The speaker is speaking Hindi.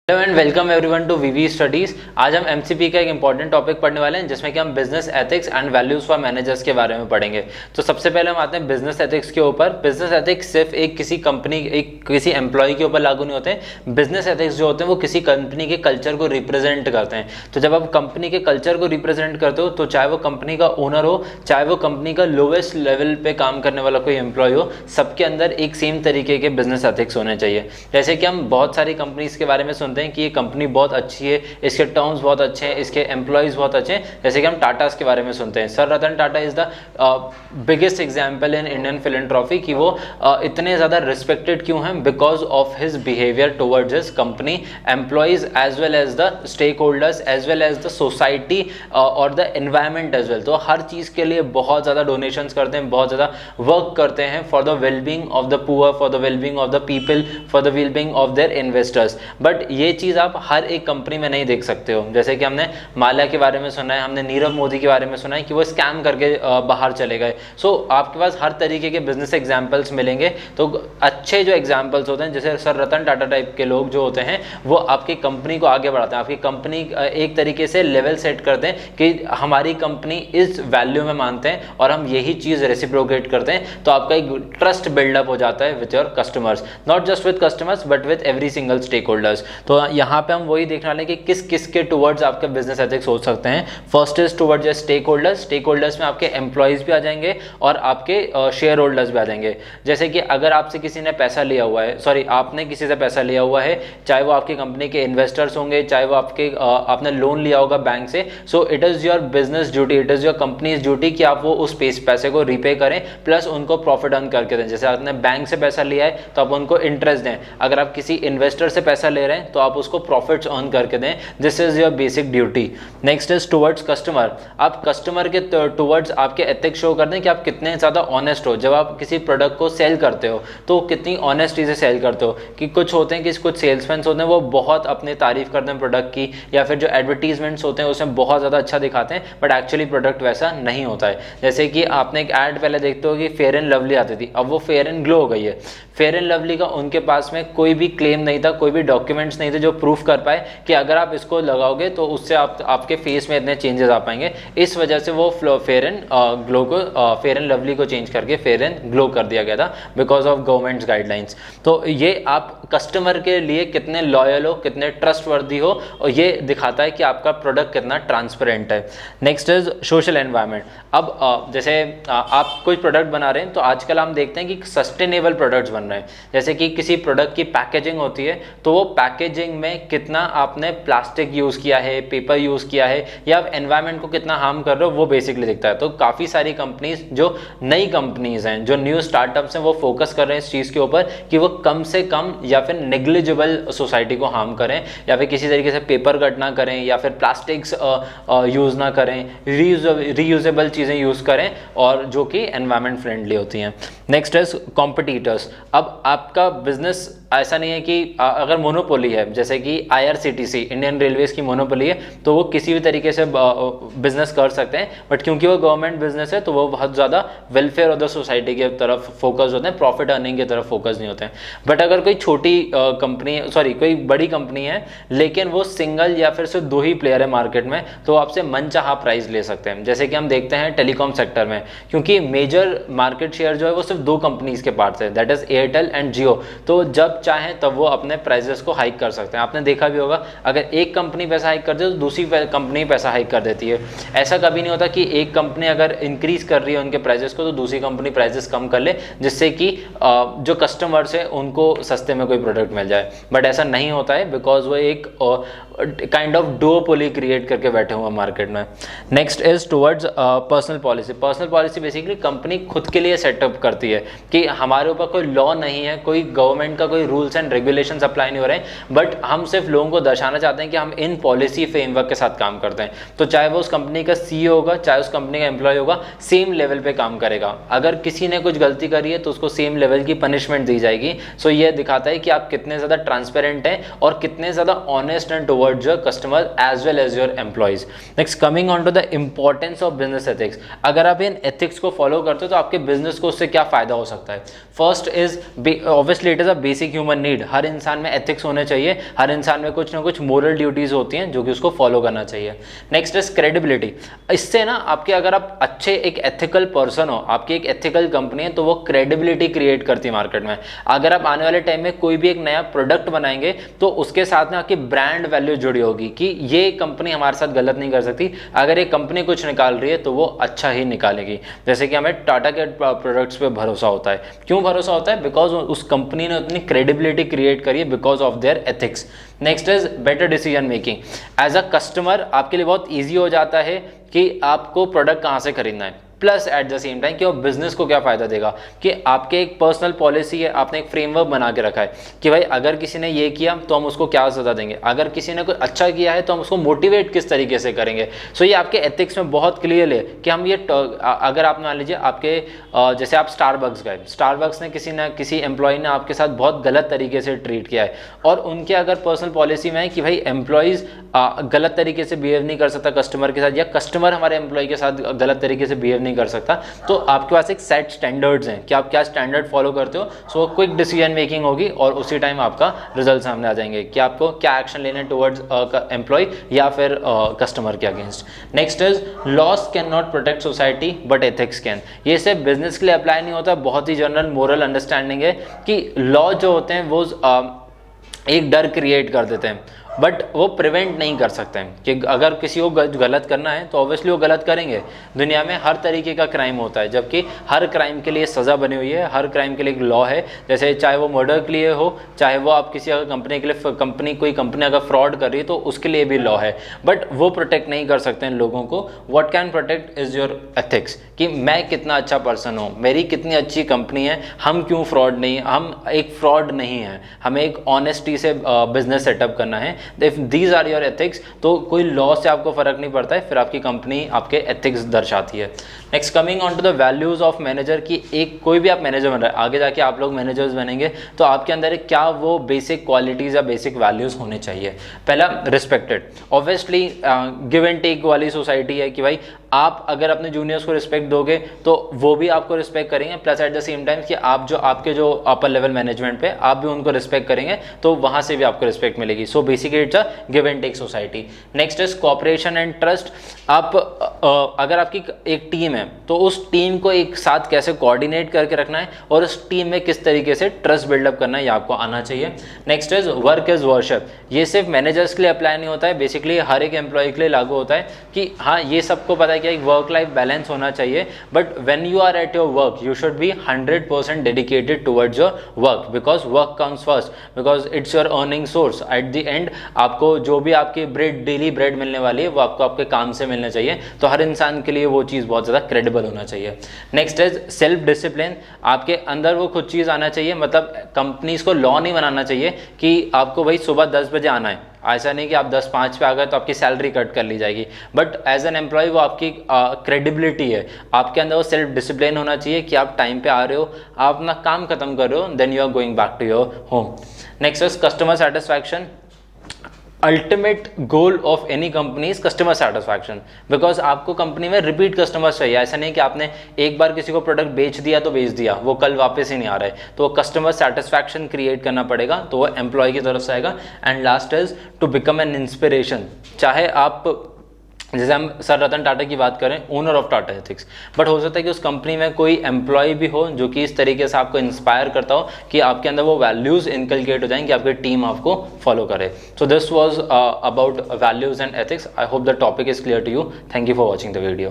Hello and welcome everyone to VV studies. आज हम एमसीपी का एक इंपॉर्टेंट टॉपिक पढ़ने वाले हैं जिसमें कि हम business ethics and values for managers के बारे में पढ़ेंगे। तो सबसे पहले हम आते हैं बिजनेस एथिक्स के ऊपर। बिजनेस एथिक्स सिर्फ एक किसी कंपनी किसी एम्प्लॉय के ऊपर लागू नहीं होते हैं। बिजनेस एथिक्स जो होते हैं वो किसी कंपनी के कल्चर को रिप्रेजेंट करते हैं। तो जब आप कंपनी के कल्चर को रिप्रेजेंट करते हो तो चाहे वो कंपनी का ओनर हो, चाहे वो कंपनी का लोवेस्ट लेवल पे काम करने वाला कोई एम्प्लॉय हो, सबके अंदर एक सेम तरीके के बिजनेस एथिक्स होने चाहिए। जैसे कि हम बहुत सारी कंपनीज के बारे में सुनते हैं कि ये कंपनी बहुत अच्छी है, इसके टर्म्स बहुत अच्छे हैं, इसके एम्प्लॉयज़ बहुत अच्छे हैं। जैसे कि हम टाटास के बारे में सुनते हैं। Sir Ratan Tata is the biggest example in Indian philanthropy कि वो इतने ज़्यादा रिस्पेक्टेड क्यों हैं? Because of his behaviour towards his company employees as well as the stakeholders as well as the society और द एनवायरमेंट एज वेल। तो हर चीज़ के लिए बहुत ज़्यादा डोनेशंस करते हैं, बहुत ज़्यादा वर्क करते हैं for the wellbeing of the poor, for the wellbeing of the people, for the wellbeing of their investors. But ये चीज़ आप हर एक कंपनी में नहीं देख सकते हो। जैसे कि हमने माल्या के बारे में सुना है, हमने नीरव मोदी के बारे में सुना है कि वो स्कैम करके बाहर चले गए। सो आपके पास हर तरीके के बिजनेस एग्जाम्पल्स मिलेंगे। तो अच्छे जो एग्जाम्पल्स होते हैं, जैसे सर रतन टाटा टाइप के लोग जो होते हैं, वो आपकी कंपनी को आगे बढ़ाते हैं, आपकी कंपनी एक तरीके से लेवल सेट करते हैं कि हमारी कंपनी इस वैल्यू में मानते हैं और हम यही चीज़ रेसिप्रोकेट करते हैं। तो आपका एक ट्रस्ट बिल्डअप हो जाता है with your customers, not just with customers but with every single stakeholders. तो यहाँ पे हम वही देखने वाले कि किस किस के टुवर्ड्स आपके बिजनेस एथिक्स हो सकते हैं। First is towards stakeholders. Stakeholders में आपके एम्प्लॉयज भी आ जाएंगे और आपके शेयर होल्डर्स भी आ जाएंगे। जैसे कि अगर आपसे किसी ने पैसा लिया हुआ है, सॉरी आपने किसी से पैसा लिया हुआ है, चाहे वो आपकी कंपनी के इन्वेस्टर्स होंगे, चाहे वो आपने लोन लिया होगा बैंक से, so it is your business duty, it is your companies duty कि आप वो उस पैसे को रीपे करें प्लस उनको प्रॉफिट अर्न करके दें। जैसे आपने बैंक से पैसा लिया है तो आप उनको इंटरेस्ट दें। अगर आप किसी इन्वेस्टर से पैसा ले रहे हैं तो आप उसको प्रॉफिट्स अर्न करके दें। This is your basic duty. Next is towards customer. आप कस्टमर के टुवर्ड्स आपके एथिक्स शो कर दें कि आप कितने ज़्यादा ऑनेस्ट हो। जब आप किसी प्रोडक्ट को सेल करते हो तो कितनी ऑनेस्टी से सेल करते हो। कि कुछ होते हैं कि कुछ सेल्समैन होते हैं वो बहुत अपनी तारीफ करते हैं प्रोडक्ट की, या फिर जो एडवर्टीजमेंट्स होते हैं उसमें बहुत ज़्यादा अच्छा दिखाते हैं बट एक्चुअली प्रोडक्ट वैसा नहीं होता है। जैसे कि आपने एक ऐड पहले देखते हो कि फेयर एंड लवली आती थी, अब वो फेयर एंड ग्लो हो गई है। फेयर एंड लवली का उनके पास में कोई भी क्लेम नहीं था, कोई भी डॉक्यूमेंट्स नहीं थे जो प्रूफ कर पाए कि अगर आप इसको लगाओगे तो उससे आपके फेस में इतने चेंजेस आ पाएंगे। इस वजह से वो फेयर एंड ग्लो को फेयर एंड लवली को चेंज करके फेयर एंड ग्लो कर दिया गया था बिकॉज ऑफ गवर्नमेंट्स गाइडलाइंस। तो ये आप कस्टमर के लिए कितने लॉयल हो, कितने ट्रस्टवर्दी हो, और ये दिखाता है कि आपका प्रोडक्ट कितना ट्रांसपेरेंट है। Next is social environment. अब जैसे आप कोई प्रोडक्ट बना रहे हैं तो आजकल हम देखते हैं कि सस्टेनेबल प्रोडक्ट्स बन रहे हैं। जैसे कि किसी प्रोडक्ट की पैकेजिंग होती है तो वो पैकेजिंग में कितना आपने प्लास्टिक यूज़ किया है, पेपर यूज़ किया है, या आप एनवायरनमेंट को कितना हार्म कर रहे हो, वो बेसिकली दिखता है। तो काफ़ी सारी कंपनीज जो नई कंपनीज हैं, जो न्यू स्टार्टअप्स हैं, वो फोकस कर रहे हैं इस चीज़ के ऊपर कि वो कम से कम या फिर नेग्लिजिबल सोसाइटी को हार्म करें, या फिर किसी तरीके से पेपर कट ना करें, या फिर प्लास्टिक्स यूज़ ना करें, रीयूजेबल चीज़ें यूज़ करें और जो कि एनवायरनमेंट फ्रेंडली होती हैं। Next is competitors. अब आपका बिजनेस ऐसा नहीं है कि अगर मोनोपोली है, जैसे कि IRCTC इंडियन रेलवेज की मोनोपोली है, तो वो किसी भी तरीके से बिजनेस कर सकते हैं, बट क्योंकि वो गवर्नमेंट बिजनेस है तो वो बहुत ज़्यादा वेलफेयर ऑफ द सोसाइटी की तरफ फोकस होते हैं, प्रॉफिट अर्निंग की तरफ फोकस नहीं होते हैं। बट अगर कोई छोटी कंपनी, सॉरी कोई बड़ी कंपनी है लेकिन वो सिंगल या फिर सिर्फ 2 ही प्लेयर है मार्केट में, तो आपसे मनचाहा प्राइस ले सकते हैं। जैसे कि हम देखते हैं टेलीकॉम सेक्टर में, क्योंकि मेजर मार्केट शेयर जो है वो सिर्फ 2 कंपनीज के पास है, दैट इज एयरटेल एंड जियो। तो जब चाहें तब वो अपने प्राइसेस को हाइक कर सकते हैं। आपने देखा भी होगा, अगर एक कंपनी पैसा हाइक करती है तो दूसरी कंपनी पैसा हाइक कर देती है। ऐसा कभी नहीं होता कि एक कंपनी अगर इंक्रीज कर रही है उनके प्राइसेस को तो दूसरी कंपनी प्राइसेस कम कर ले, जिससे कि जो कस्टमर्स है उनको सस्ते में कोई प्रोडक्ट मिल जाए। बट ऐसा नहीं होता है बिकॉज वो एक काइंड ऑफ डुओपोली क्रिएट करके बैठे हुए मार्केट में। Next is towards personal policy. Personal policy basically company खुद के लिए सेटअप करती है कि हमारे ऊपर कोई लॉ नहीं है, कोई गवर्नमेंट का कोई रूल्स एंड रेगुलेशंस अप्लाई नहीं हो रहे हैं, बट हम सिर्फ लोगों को दर्शाना चाहते हैं कि हम इन पॉलिसी फ्रेमवर्क के साथ काम करते हैं। तो चाहे वो उस कंपनी का CEO होगा, चाहे उस कंपनी का एम्प्लॉय होगा, सेम लेवल पे काम करेगा। अगर किसी ने कुछ गलती करी है तो उसको सेम लेवल की पनिशमेंट दी जाएगी। सो ये दिखाता है कि आप कितने ज़्यादा ट्रांसपेरेंट हैं और कितने ज़्यादा honest and towards your customer as well as your employees. Next, coming on to the importance of business ethics. अगर आप इन एथिक्स को फॉलो करते हो तो आपके बिजनेस को उससे क्या फायदा हो सकता है। First is obviously it is a basic human need, हर इंसान में एथिक्स होने चाहिए, हर इंसान में कुछ ना कुछ मोरल ड्यूटीज होती हैं जो कि उसको फॉलो करना चाहिए। Next is credibility. इससे ना आपके, अगर आप अच्छे एक एथिकल पर्सन हो, आपकी एक एथिकल कंपनी है, तो वो क्रेडिबिलिटी क्रिएट करती है मार्केट में। अगर आप आने वाले टाइम में कोई भी एक नया प्रोडक्ट बनाएंगे तो उसके साथ में आपकी ब्रांड वैल्यू जुड़ी होगी कि ये कंपनी हमारे साथ गलत नहीं कर सकती, अगर ये कंपनी कुछ निकाल रही है तो वो अच्छा ही निकालेगी। जैसे कि हमें टाटा के प्रोडक्ट्स पे भरोसा होता है। क्यों भरोसा होता है? बिकॉज उस कंपनी ने उतनी क्रेडिबिलिटी क्रिएट करी है because of their ethics. Next is better decision making. As a customer आपके लिए बहुत ईजी हो जाता है कि आपको प्रोडक्ट कहाँ से खरीदना है, plus at the same time कि वो बिजनेस को क्या फायदा देगा कि आपके एक पर्सनल पॉलिसी है, आपने एक फ्रेमवर्क बना के रखा है कि भाई अगर किसी ने ये किया तो हम उसको क्या सजा देंगे, अगर किसी ने कुछ अच्छा किया है तो हम उसको मोटिवेट किस तरीके से करेंगे। सो ये आपके एथिक्स में बहुत क्लियर है कि हम ये, अगर आप मान लीजिए आपके जैसे आप स्टारबक्स गए, स्टारबक्स ने किसी एम्प्लॉय ने आपके साथ बहुत गलत तरीके से ट्रीट किया है और उनके अगर पर्सनल पॉलिसी में है कि भाई एम्प्लॉयज़ गलत तरीके से बिहेव नहीं कर सकता कस्टमर के साथ, या कस्टमर हमारे एम्प्लॉय के साथ गलत तरीके से बिहेव नहीं कर सकता, तो आपके पास एक सेट स्टैंडर्ड्स हैं कि आप क्या स्टैंडर्ड फॉलो करते हो। सो क्विक डिसीजन मेकिंग होगी और उसी टाइम आपका रिजल्ट सामने आ जाएंगे कि आपको क्या एक्शन लेने टुवर्ड्स एम्प्लॉय या फिर कस्टमर के against. Next is loss can not protect society but ethics can. ये सिर्फ बिजनेस के लिए अप्लाई नहीं होता, बहुत ही जनरल मोरल अंडरस्टैंडिंग है कि लॉ जो होते हैं वो एक डर क्रिएट कर देते हैं बट वो प्रिवेंट नहीं कर सकते हैं कि अगर किसी को गलत करना है तो ऑब्वियसली वो गलत करेंगे। दुनिया में हर तरीके का क्राइम होता है, जबकि हर क्राइम के लिए सज़ा बनी हुई है, हर क्राइम के लिए एक लॉ है। जैसे चाहे वो मर्डर के लिए हो, चाहे वो आप किसी अगर कंपनी के लिए कोई कंपनी अगर फ्रॉड कर रही है तो उसके लिए भी लॉ है, बट वो प्रोटेक्ट नहीं कर सकते हैं लोगों को। What can protect is your ethics कि मैं कितना अच्छा पर्सन हूँ, मेरी कितनी अच्छी कंपनी है, हम क्यों फ्रॉड नहीं, हम एक फ्रॉड नहीं है, हमें एक ऑनेस्टी से बिजनेस सेटअप करना है। If these are your ethics तो कोई लॉ से आपको फर्क नहीं पड़ता है, फिर आपकी कंपनी आपके एथिक्स दर्शाती है। Next coming on to the values of manager की एक कोई भी आप मैनेजर बन रहे हैं, आगे जाके आप लोग मैनेजर्स बनेंगे तो आपके अंदर क्या वो बेसिक क्वालिटीज या बेसिक वैल्यूज होने चाहिए। पहला respected, obviously give and take वाली सोसाइटी है कि भाई आप अगर अपने जूनियर्स को रिस्पेक्ट दोगे तो वो भी आपको रिस्पेक्ट करेंगे, plus at the same time कि आप जो आपके जो अपर लेवल मैनेजमेंट पे आप भी उनको रिस्पेक्ट करेंगे तो वहां से भी आपको रिस्पेक्ट मिलेगी। So basically it's a give and take society. Next is cooperation and trust. आप अगर आपकी एक टीम है तो उस टीम को एक साथ कैसे कोऑर्डिनेट करके रखना है और उस टीम में किस तरीके से ट्रस्ट बिल्डअप करना है ये आपको आना चाहिए। Next is work is worship. ये सिर्फ मैनेजर्स के लिए अप्लाई नहीं होता है, बेसिकली हर एक एम्प्लॉय के लिए लागू होता है कि हाँ ये सबको पता है कि एक वर्क लाइफ बैलेंस होना चाहिए, but when you are at your work you should be 100% dedicated towards your work because work comes first, because it's your earning source. At the end आपको जो भी आपकी डेली ब्रेड मिलने वाली है वो आपको आपके काम से मिलना चाहिए, तो हर इंसान के लिए वो चीज़ बहुत ज़्यादा क्रेडिबल होना चाहिए। Next is self discipline. आपके अंदर वो खुद चीज़ आना चाहिए, मतलब कंपनीज को लॉ नहीं बनाना चाहिए कि आपको भाई सुबह 10 बजे आना है, ऐसा नहीं कि आप 10:05 पे आ गए तो आपकी सैलरी कट कर ली जाएगी, बट एज एन एम्प्लॉय वो आपकी क्रेडिबिलिटी है। आपके अंदर वो सेल्फ डिसिप्लिन होना चाहिए कि आप टाइम पे आ रहे हो, आप अपना काम खत्म कर रहे हो, then you are going back to your home. Next is customer satisfaction. Ultimate goal of any company is customer satisfaction, because आपको कंपनी में रिपीट कस्टमर्स चाहिए। ऐसा नहीं कि आपने एक बार किसी को प्रोडक्ट बेच दिया तो बेच दिया, वो कल वापस ही नहीं आ रहा है, तो वो कस्टमर सेटिस्फैक्शन क्रिएट करना पड़ेगा, तो वो एम्प्लॉय की तरफ से आएगा। And last is to become an inspiration. चाहे आप जैसे हम सर रतन टाटा की बात करें, owner of Tata ethics, but हो सकता है कि उस कंपनी में कोई एम्प्लॉय भी हो जो कि इस तरीके से आपको इंस्पायर करता हो कि आपके अंदर वो वैल्यूज़ इनकलकेट हो जाएं कि आपकी टीम आपको फॉलो करे। So this was about values and ethics. I hope the topic is clear to you. Thank you for watching the video.